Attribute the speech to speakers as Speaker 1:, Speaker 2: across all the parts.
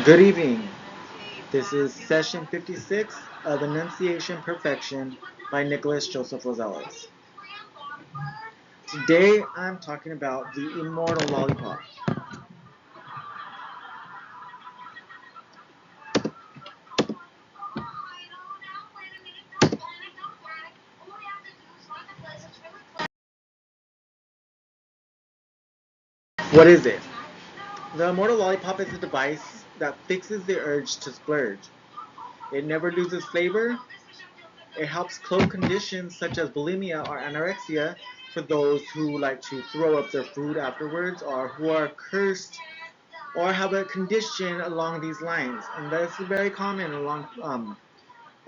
Speaker 1: Good evening. This is session 56 of Enunciation Perfection by Nicholas Joseph Rosales. Today I'm talking about the Immortal Lollipop. What is it? The Immortal Lollipop is a device that fixes the urge to splurge. It never loses flavor. It helps cloak conditions such as bulimia or anorexia for those who like to throw up their food afterwards or who are cursed or have a condition along these lines. And that's very common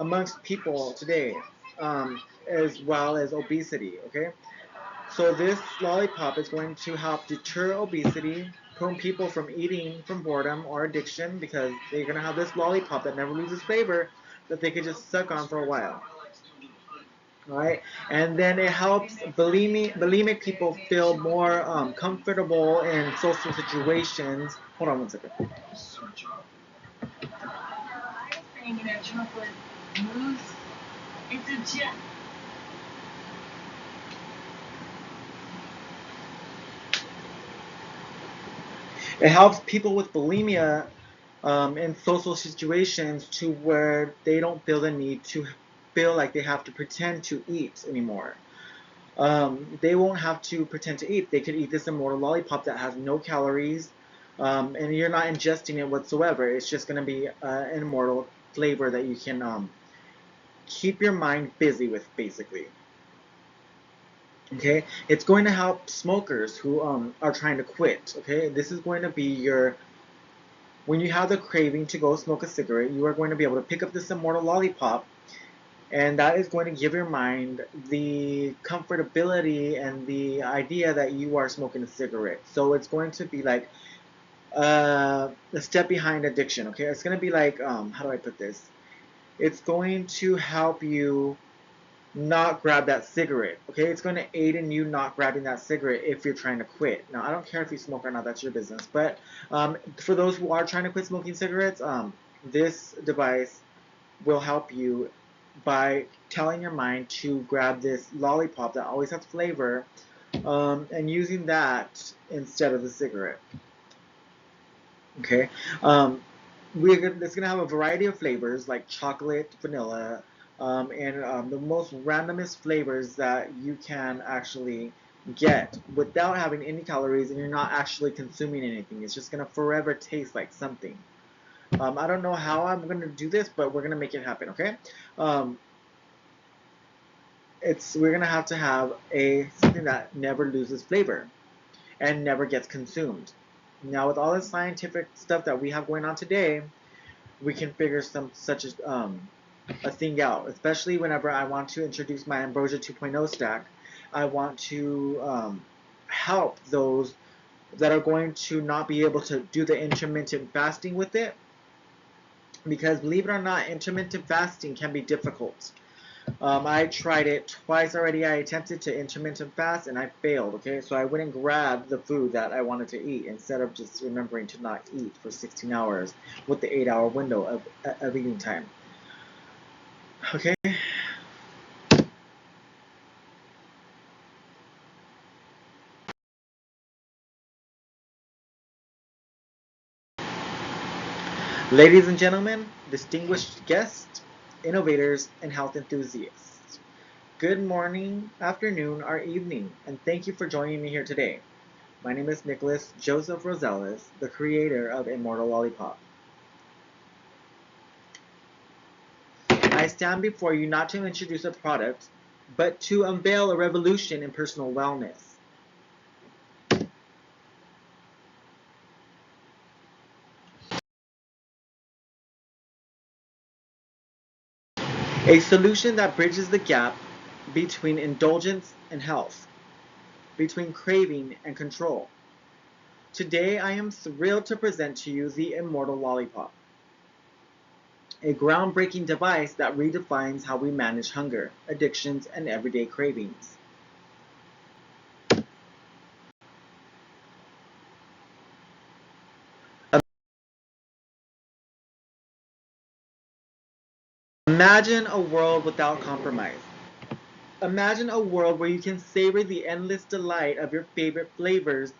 Speaker 1: amongst people today, as well as obesity. Okay, so this lollipop is going to help deter obesity, prevent people from eating from boredom or addiction because they're going to have this lollipop that never loses flavor that they can just suck on for a while. All right, and then it helps bulimic people feel more comfortable in social situations. Hold on one second. It helps people with bulimia in social situations to where they don't feel the need to feel like they have to pretend to eat anymore. They won't have to pretend to eat. They could eat this Immortal Lollipop that has no calories, and you're not ingesting it whatsoever. It's just going to be an immortal flavor that you can keep your mind busy with, basically. Okay, it's going to help smokers who are trying to quit. Okay, this is going to be your when you have the craving to go smoke a cigarette, you are going to be able to pick up this Immortal Lollipop, and that is going to give your mind the comfortability and the idea that you are smoking a cigarette. So it's going to be like a step behind addiction. Okay, it's going to be like how do I put this? It's going to help you not grab that cigarette. Okay, it's going to aid in you not grabbing that cigarette if you're trying to quit. Now, I don't care if you smoke or not, that's your business. But for those who are trying to quit smoking cigarettes, this device will help you by telling your mind to grab this lollipop that always has flavor and using that instead of the cigarette. Okay, it's gonna have a variety of flavors like chocolate, vanilla, and the most randomest flavors that you can actually get without having any calories, and you're not actually consuming anything. It's just gonna forever taste like something. I don't know how I'm gonna do this, but we're gonna make it happen. Okay. Um, we're gonna have to have a something that never loses flavor and never gets consumed. Now, with all the scientific stuff that we have going on today, we can figure some such as a thing out, especially whenever I want to introduce my Ambrosia 2.0 stack. I want to help those that are going to not be able to do the intermittent fasting with it, because believe it or not, intermittent fasting can be difficult. I tried it twice already. I attempted to intermittent fast and I failed. Okay, so I went and grabbed the food that I wanted to eat instead of just remembering to not eat for 16 hours with the 8-hour window of eating time. Okay. Ladies and gentlemen, distinguished guests, innovators, and health enthusiasts, good morning, afternoon, or evening, and thank you for joining me here today. My name is Nicholas Joseph Rosales, the creator of Immortal Lollipop. I stand before you not to introduce a product, but to unveil a revolution in personal wellness. A solution that bridges the gap between indulgence and health, between craving and control. Today I am thrilled to present to you the Immortal Lollipop, a groundbreaking device that redefines how we manage hunger, addictions, and everyday cravings. Imagine a world without compromise. Imagine a world where you can savor the endless delight of your favorite flavors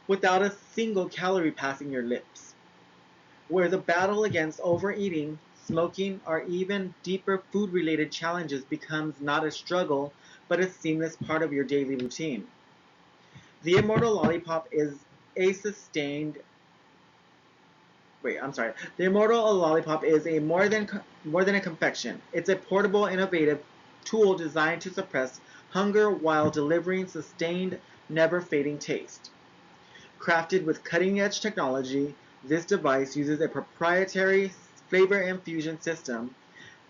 Speaker 1: without a single calorie passing your lips. Where the battle against overeating, smoking, or even deeper food-related challenges becomes not a struggle, but a seamless part of your daily routine. The Immortal Lollipop is a sustained Wait, I'm sorry. The Immortal Lollipop is a more than a confection. It's a portable, innovative tool designed to suppress hunger while delivering sustained, never-fading taste. Crafted with cutting-edge technology, this device uses a proprietary flavor infusion system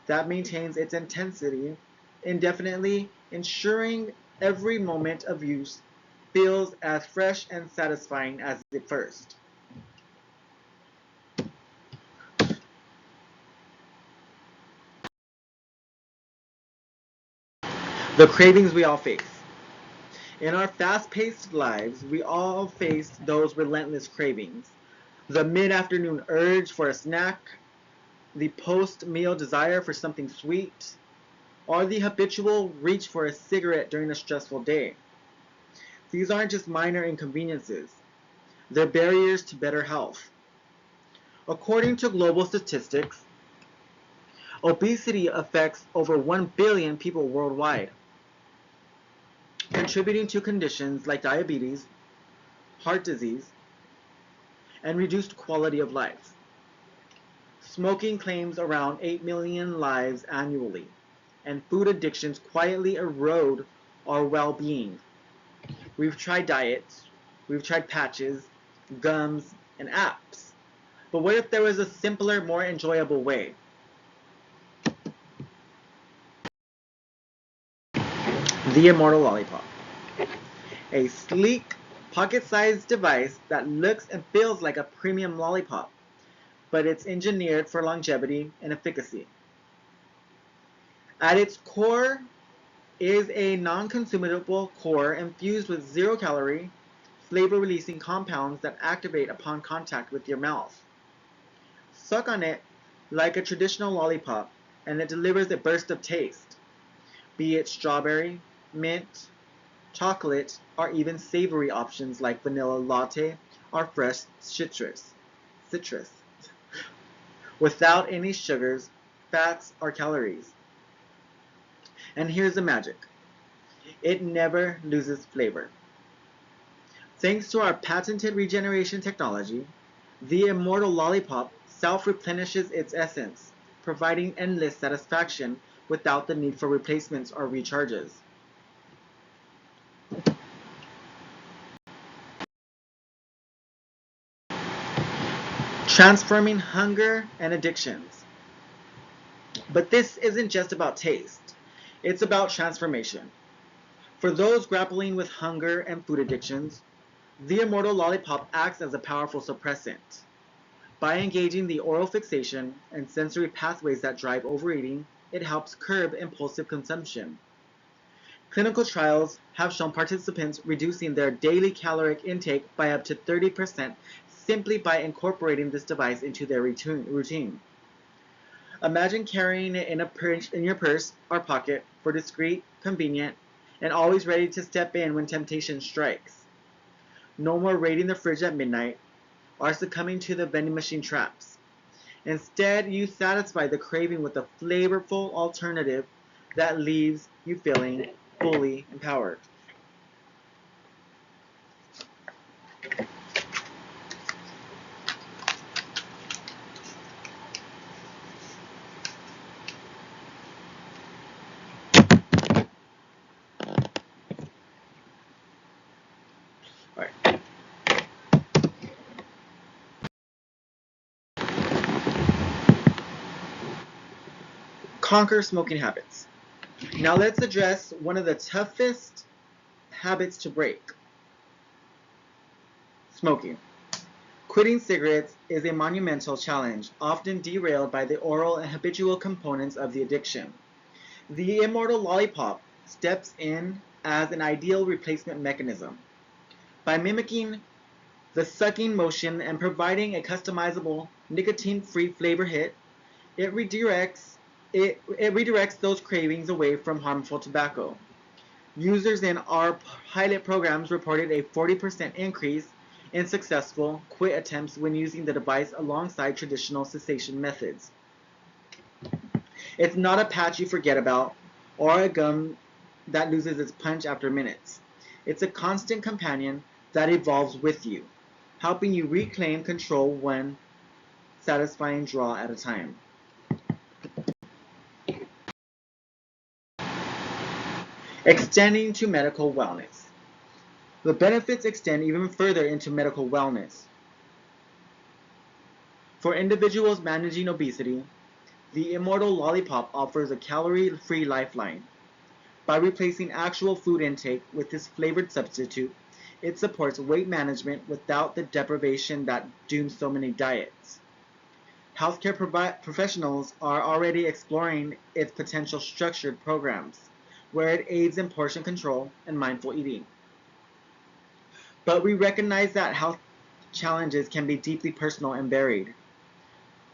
Speaker 1: that maintains its intensity indefinitely, ensuring every moment of use feels as fresh and satisfying as the first. The cravings we all face. In our fast-paced lives, we all face those relentless cravings. The mid-afternoon urge for a snack, the post-meal desire for something sweet, or the habitual reach for a cigarette during a stressful day. These aren't just minor inconveniences. They're barriers to better health. According to global statistics, obesity affects over 1 billion people worldwide, contributing to conditions like diabetes, heart disease, and reduced quality of life. Smoking claims around 8 million lives annually, and food addictions quietly erode our well-being. We've tried diets, we've tried patches, gums, and apps. But what if there was a simpler, more enjoyable way? The Immortal Lollipop. A sleek, pocket-sized device that looks and feels like a premium lollipop, but it's engineered for longevity and efficacy. At its core is a non-consumable core infused with zero-calorie, flavor-releasing compounds that activate upon contact with your mouth. Suck on it like a traditional lollipop, and it delivers a burst of taste, be it strawberry, mint, chocolate, or even savory options like vanilla latte or fresh citrus, without any sugars, fats, or calories. And here's the magic. It never loses flavor. Thanks to our patented regeneration technology, the Immortal Lollipop self-replenishes its essence, providing endless satisfaction without the need for replacements or recharges. Transforming hunger and addictions. But this isn't just about taste. It's about transformation. For those grappling with hunger and food addictions, the Immortal Lollipop acts as a powerful suppressant. By engaging the oral fixation and sensory pathways that drive overeating, it helps curb impulsive consumption. Clinical trials have shown participants reducing their daily caloric intake by up to 30% simply by incorporating this device into their routine. Imagine carrying it in your purse or pocket for discreet, convenient, and always ready to step in when temptation strikes. No more raiding the fridge at midnight or succumbing to the vending machine traps. Instead, you satisfy the craving with a flavorful alternative that leaves you feeling fully empowered. All right. Conquer smoking habits. Now let's address one of the toughest habits to break: smoking. Quitting cigarettes is a monumental challenge, often derailed by the oral and habitual components of the addiction. The Immortal Lollipop steps in as an ideal replacement mechanism. By mimicking the sucking motion and providing a customizable nicotine-free flavor hit, it redirects It redirects those cravings away from harmful tobacco. Users in our pilot programs reported a 40% increase in successful quit attempts when using the device alongside traditional cessation methods. It's not a patch you forget about or a gum that loses its punch after minutes. It's a constant companion that evolves with you, helping you reclaim control one satisfying draw at a time. Extending to medical wellness. The benefits extend even further into medical wellness. For individuals managing obesity, the Immortal Lollipop offers a calorie-free lifeline. By replacing actual food intake with this flavored substitute, it supports weight management without the deprivation that dooms so many diets. Healthcare professionals are already exploring its potential structured programs, where it aids in portion control and mindful eating. But we recognize that health challenges can be deeply personal and varied.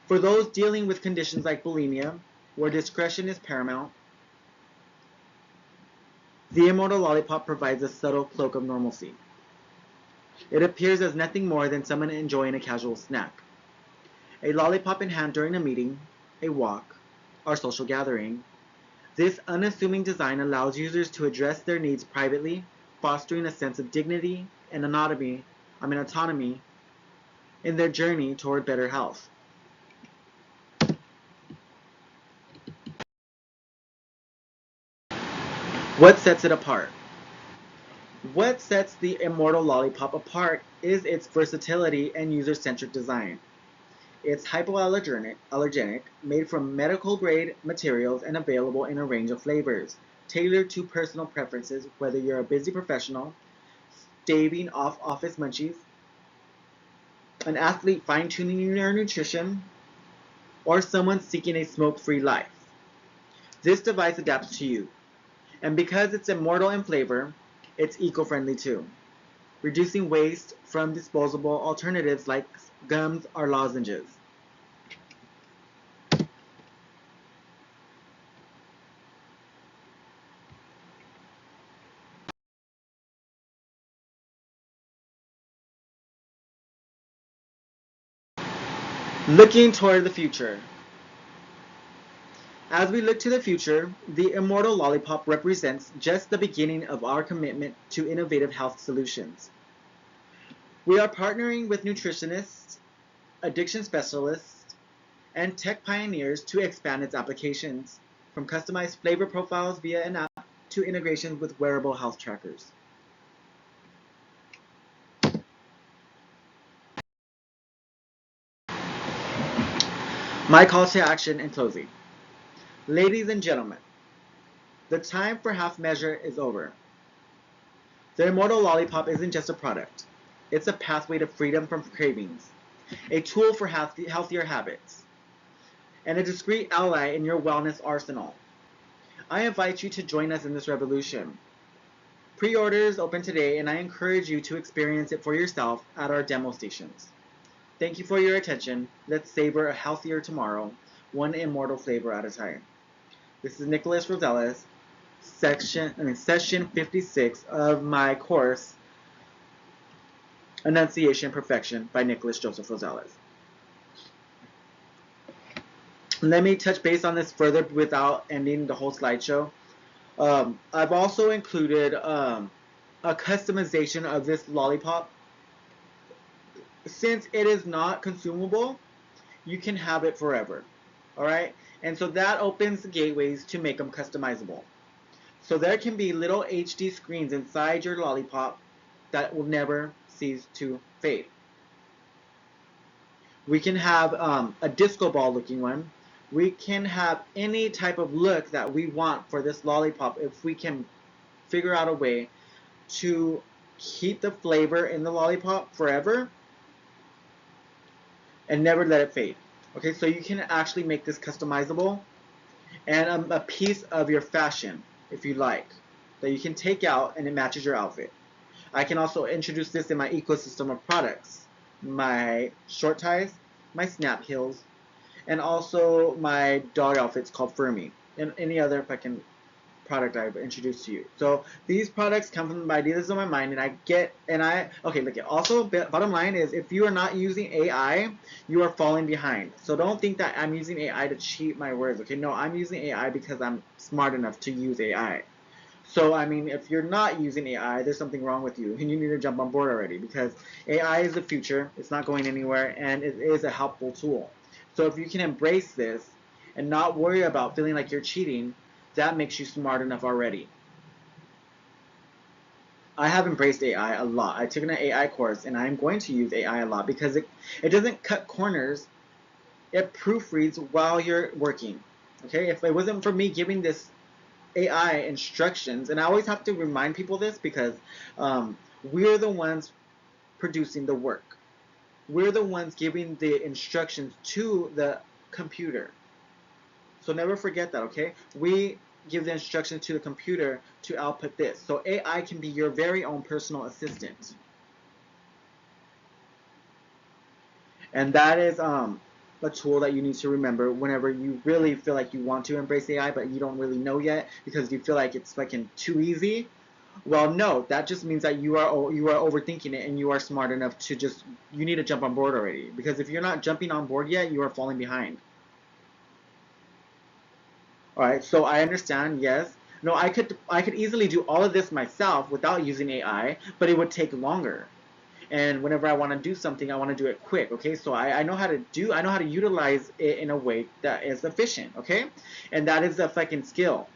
Speaker 1: For those dealing with conditions like bulimia, where discretion is paramount, the Immortal Lollipop provides a subtle cloak of normalcy. It appears as nothing more than someone enjoying a casual snack. A lollipop in hand during a meeting, a walk, or social gathering. This unassuming design allows users to address their needs privately, fostering a sense of dignity and autonomy in their journey toward better health. What sets it apart? What sets the Immortal Lollipop apart is its versatility and user-centric design. It's hypoallergenic, made from medical-grade materials and available in a range of flavors, tailored to personal preferences, whether you're a busy professional, staving off office munchies, an athlete fine-tuning your nutrition, or someone seeking a smoke-free life. This device adapts to you. And because it's immortal in flavor, it's eco-friendly too, reducing waste from disposable alternatives like gums or lozenges. Looking toward the future. As we look to the future, the Immortal Lollipop represents just the beginning of our commitment to innovative health solutions. We are partnering with nutritionists, addiction specialists, and tech pioneers to expand its applications, from customized flavor profiles via an app to integration with wearable health trackers. My call to action in closing. Ladies and gentlemen, the time for half measure is over. The Immortal Lollipop isn't just a product. It's a pathway to freedom from cravings, a tool for healthier habits, and a discreet ally in your wellness arsenal. I invite you to join us in this revolution. Pre-orders open today, and I encourage you to experience it for yourself at our demo stations. Thank you for your attention. Let's savor a healthier tomorrow, one immortal flavor at a time. This is Nicholas Rosales, session 56 of my course, Enunciation Perfection by Nicholas Joseph Rosales. Let me touch base on this further without ending the whole slideshow. I've also included a customization of this lollipop. Since it is not consumable, you can have it forever. Alright? And so that opens the gateways to make them customizable. So there can be little HD screens inside your lollipop that will never cease to fade. We can have a disco ball looking one. We can have any type of look that we want for this lollipop if we can figure out a way to keep the flavor in the lollipop forever and never let it fade. Okay, so you can actually make this customizable and a piece of your fashion, if you like, that you can take out and it matches your outfit. I can also introduce this in my ecosystem of products, my short ties, my snap heels, and also my dog outfit's called Fermi, and any other fucking product I've introduced to you. So these products come from the ideas of my mind, and okay, look, also bottom line is, if you are not using AI, you are falling behind. So don't think that I'm using AI to cheat my words, okay? No, I'm using AI because I'm smart enough to use AI. So, I mean, if you're not using AI, there's something wrong with you, and you need to jump on board already, because AI is the future. It's not going anywhere, and it is a helpful tool. So if you can embrace this and not worry about feeling like you're cheating, that makes you smart enough already. I have embraced AI a lot. I took an AI course, and I'm going to use AI a lot because it doesn't cut corners. It proofreads while you're working. Okay, if it wasn't for me giving this AI instructions, and I always have to remind people this, because we're the ones producing the work. We're the ones giving the instructions to the computer. So never forget that, okay? We give the instructions to the computer to output this. So AI can be your very own personal assistant. And that is a tool that you need to remember whenever you really feel like you want to embrace AI, but you don't really know yet because you feel like it's fucking too easy. Well, no, that just means that you are overthinking it, and you are smart enough to you need to jump on board already. Because if you're not jumping on board yet, you are falling behind. All right, so I understand. Yes, no, I could easily do all of this myself without using AI, but it would take longer. And whenever I want to do something, I want to do it quick. Okay, so I know how to utilize it in a way that is efficient. Okay, and that is a fucking skill.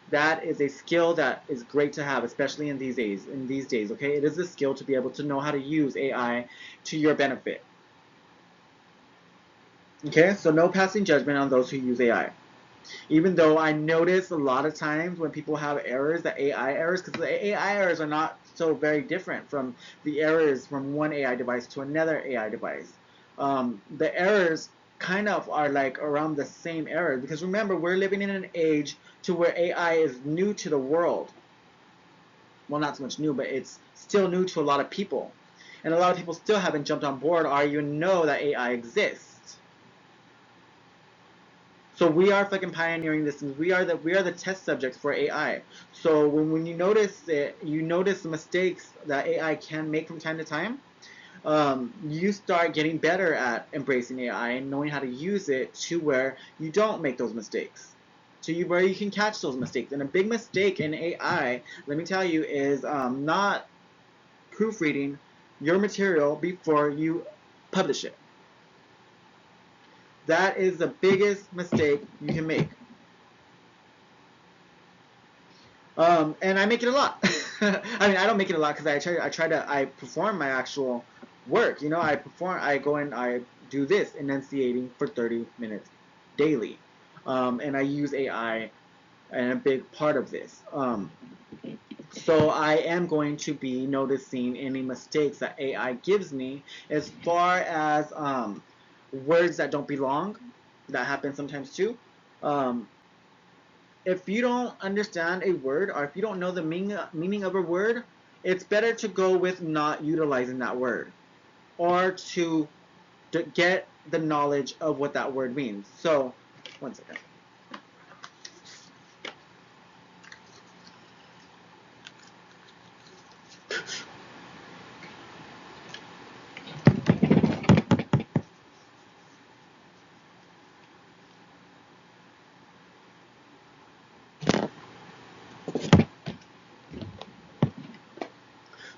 Speaker 1: That is a skill that is great to have, especially in these days. Okay, it is a skill to be able to know how to use AI to your benefit. Okay, so no passing judgment on those who use AI. Even though I notice a lot of times when people have errors, the AI errors, because the AI errors are not so very different from the errors from one AI device to another AI device. The errors kind of are like around the same error, because remember, we're living in an age to where AI is new to the world. Well, not so much new, but it's still new to a lot of people. And a lot of people still haven't jumped on board or even know that AI exists. So we are fucking pioneering this, and we are the test subjects for AI. So when you notice it, you notice the mistakes that AI can make from time to time. You start getting better at embracing AI and knowing how to use it to where you don't make those mistakes. To you where you can catch those mistakes. And a big mistake in AI, let me tell you, is not proofreading your material before you publish it. That is the biggest mistake you can make. And I make it a lot. I mean, I don't make it a lot because I perform my actual work. I go and I do this enunciating for 30 minutes daily. And I use AI and a big part of this. So I am going to be noticing any mistakes that AI gives me, as far as words that don't belong. That happens sometimes too. Um, if you don't understand a word, or if you don't know the meaning of a word, it's better to go with not utilizing that word, or to get the knowledge of what that word means. So, one second.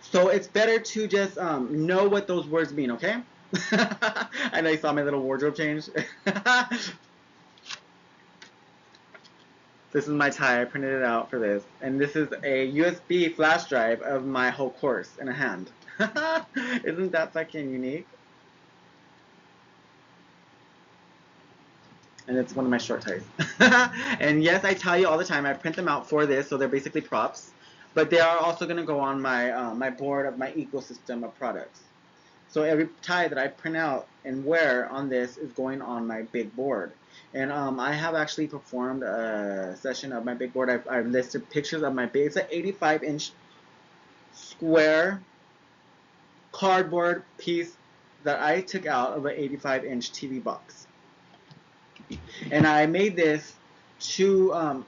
Speaker 1: So it's better to just know what those words mean, okay? I know you saw my little wardrobe change. This is my tie. I printed it out for this. And this is a USB flash drive of my whole course in a hand. Isn't that fucking unique? And it's one of my short ties. And yes, I tell you all the time, I print them out for this, so they're basically props. But they are also going to go on my board of my ecosystem of products. So every tie that I print out and wear on this is going on my big board. And I have actually performed a session of my big board. I've listed pictures of my big, it's an 85-inch square cardboard piece that I took out of an 85-inch TV box. And I made this to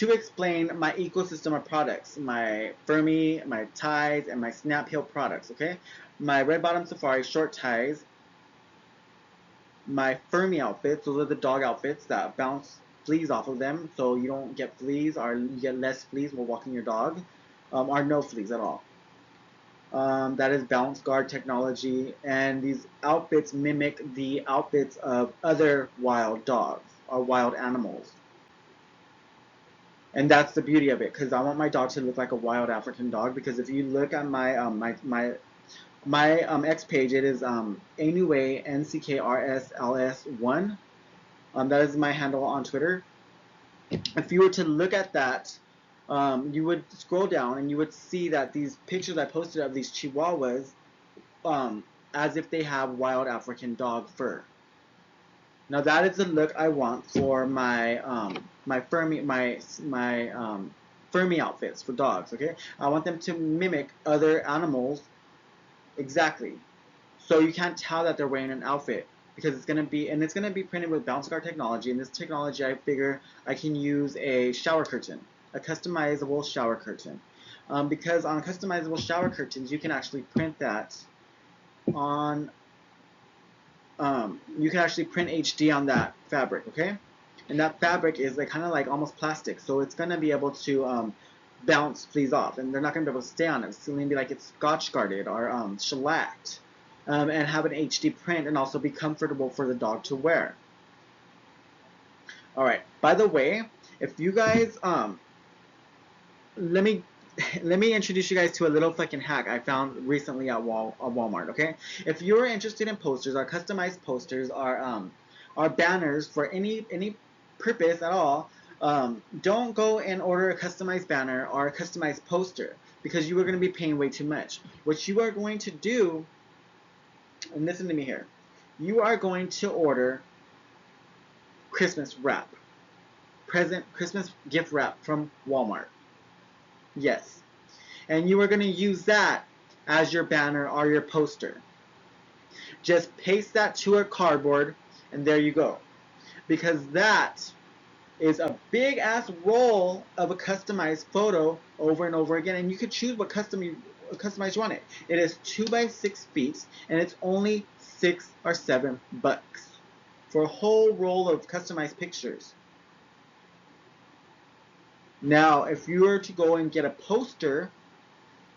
Speaker 1: explain my ecosystem of products, my Fermi, my ties, and my Snap Heel products, okay? My red bottom safari short ties, my Fermi outfits, those are the dog outfits that bounce fleas off of them, so you don't get fleas, or you get less fleas while walking your dog, or no fleas at all. That is bounce guard technology, and these outfits mimic the outfits of other wild dogs or wild animals. And that's the beauty of it, because I want my dog to look like a wild African dog. Because if you look at my X page, it is Anyway NCKRSLS1. That is my handle on Twitter. If you were to look at that, you would scroll down and you would see that these pictures I posted of these Chihuahuas, as if they have wild African dog fur. Now that is the look I want for my Fermi outfits for dogs. Okay, I want them to mimic other animals exactly, so you can't tell that they're wearing an outfit, because it's gonna be printed with bounce guard technology. And this technology, I figure I can use a shower curtain, a customizable shower curtain, because on customizable shower curtains you can actually print that on. You can actually print HD on that fabric, okay? And that fabric is like kind of like almost plastic, so it's gonna be able to bounce fleas off, and they're not gonna be able to stay on it. It's gonna be like it's scotch guarded or shellacked, and have an HD print, and also be comfortable for the dog to wear. All right. By the way, if you guys let me introduce you guys to a little fucking hack I found recently at Walmart. Okay, if you're interested in posters or customized posters or banners for any purpose at all, don't go and order a customized banner or a customized poster, because you are going to be paying way too much. What you are going to do, and listen to me here, you are going to order Christmas wrap, Christmas gift wrap from Walmart. Yes. And you are going to use that as your banner or your poster. Just paste that to a cardboard, and there you go. Because that is a big ass roll of a customized photo over and over again. And you could choose what customized you want it. It is 2 by 6 feet, and it's only $6 or $7 for a whole roll of customized pictures. Now, if you were to go and get a poster,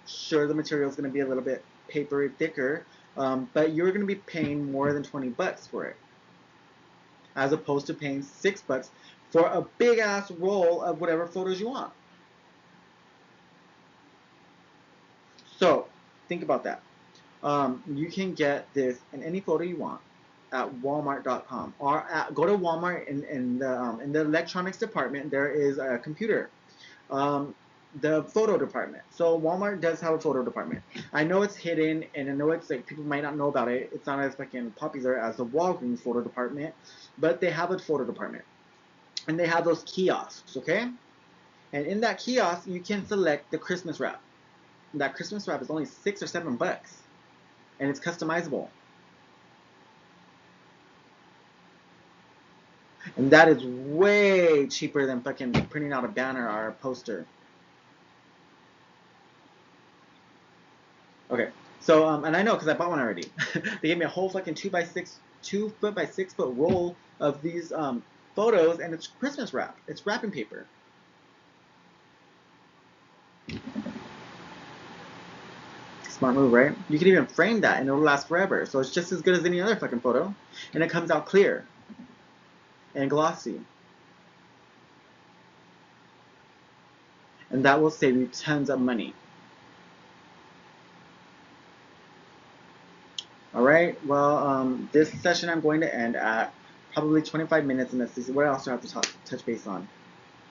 Speaker 1: sure, the material is going to be a little bit papery thicker, but you're going to be paying more than $20 for it, as opposed to paying $6 for a big ass roll of whatever photos you want. So think about that. You can get this in any photo you want at Walmart.com, or go to Walmart in the electronics department. There is a computer, the photo department. So Walmart does have a photo department. I know it's hidden, and I know it's like people might not know about it. It's not as fucking popular as the Walgreens photo department, but they have a photo department, and they have those kiosks, okay? And in that kiosk, you can select the Christmas wrap. That Christmas wrap is only $6 or $7, and it's customizable. And that is way cheaper than fucking printing out a banner or a poster. Okay, so and I know because I bought one already. They gave me a whole fucking 2 foot by 6 foot roll of these photos, and it's Christmas wrap. It's wrapping paper. Smart move, right? You can even frame that, and it'll last forever. So it's just as good as any other fucking photo, and it comes out clear and glossy. And that will save you tons of money. Alright, well, this session I'm going to end at probably 25 minutes, and this is what I also have to touch base on.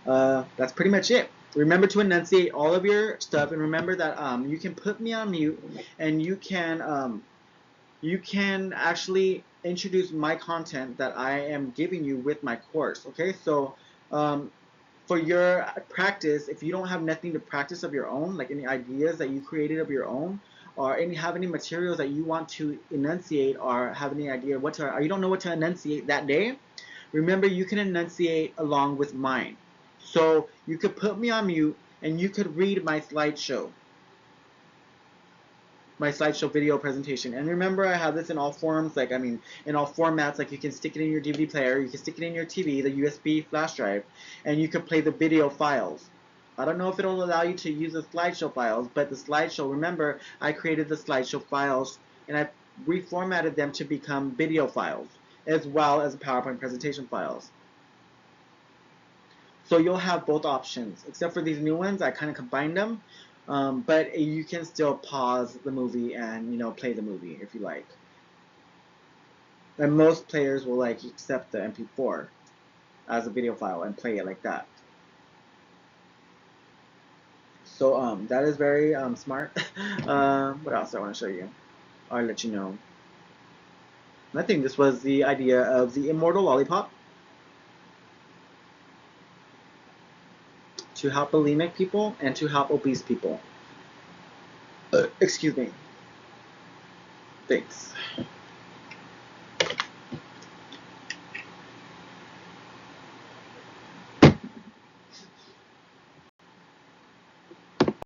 Speaker 1: That's pretty much it. Remember to enunciate all of your stuff, and remember that you can put me on mute, and you can actually introduce my content that I am giving you with my course. Okay, so for your practice, if you don't have nothing to practice of your own, like any ideas that you created of your own, or have any materials that you want to enunciate or have any idea what to, or you don't know what to enunciate that day, remember you can enunciate along with mine. So you could put me on mute and you could read my slideshow video presentation. And remember, I have this in all forms, like, I mean, in all formats, like you can stick it in your DVD player, you can stick it in your TV, the USB flash drive, and you can play the video files. I don't know if it'll allow you to use the slideshow files, but the slideshow, remember, I created the slideshow files and I reformatted them to become video files, as well as PowerPoint presentation files. So you'll have both options, except for these new ones, I kind of combined them. But you can still pause the movie and, you know, play the movie if you like. And most players will like accept the MP4 as a video file and play it like that. So that is very smart. What else I want to show you? I'll let you know. I think this was the idea of the Immortal Lollipop to help bulimic people and to help obese people. Excuse me. Thanks.